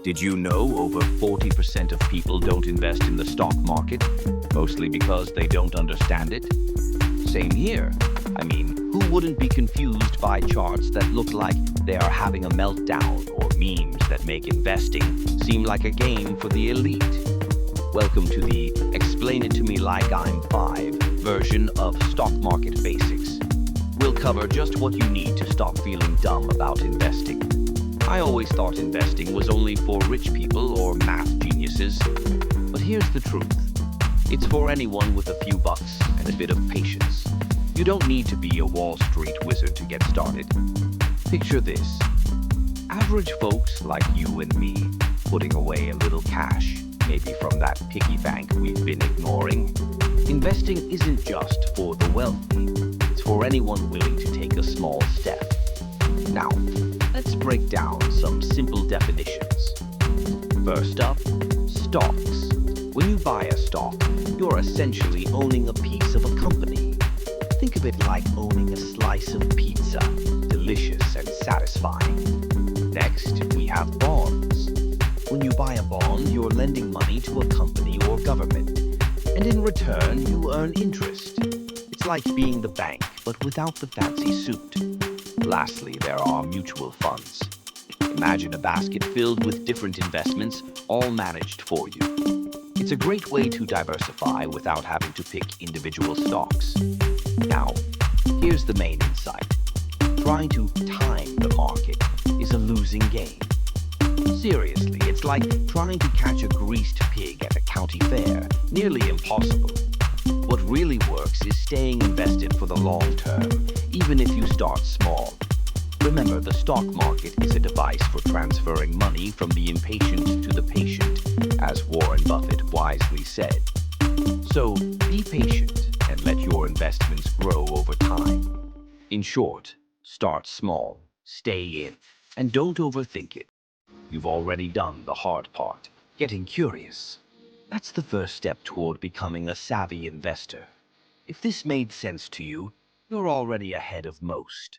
Did you know over 40% of people don't invest in the stock market, mostly because they don't understand it? Same here. I mean, who wouldn't be confused by charts that look like they are having a meltdown or memes that make investing seem like a game for the elite? Welcome to the Explain It To Me Like I'm Five version of Stock Market Basics. We'll cover just what you need to stop feeling dumb about investing. I always thought investing was only for rich people or math geniuses, but here's the truth. It's for anyone with a few bucks and a bit of patience. You don't need to be a Wall Street wizard to get started. Picture this. Average folks like you and me, putting away a little cash, maybe from that piggy bank we've been ignoring. Investing isn't just for the wealthy. It's for anyone willing to take a small step. Now, let's break down some simple definitions. First up, stocks. When you buy a stock, you're essentially owning a piece of a company. Think of it like owning a slice of pizza, delicious and satisfying. Next, we have bonds. When you buy a bond, you're lending money to a company or government, and in return, you earn interest. It's like being the bank, but without the fancy suit. Lastly, there are mutual funds. Imagine a basket filled with different investments, all managed for you. It's a great way to diversify without having to pick individual stocks. Now, here's the main insight. Trying to time the market is a losing game. Seriously, it's like trying to catch a greased pig at a county fair. Nearly impossible. What really works is staying invested for the long term, even if you start small. Remember, the stock market is a device for transferring money from the impatient to the patient, as Warren Buffett wisely said. So, be patient and let your investments grow over time. In short, start small, stay in, and don't overthink it. You've already done the hard part, getting curious. That's the first step toward becoming a savvy investor. If this made sense to you, you're already ahead of most.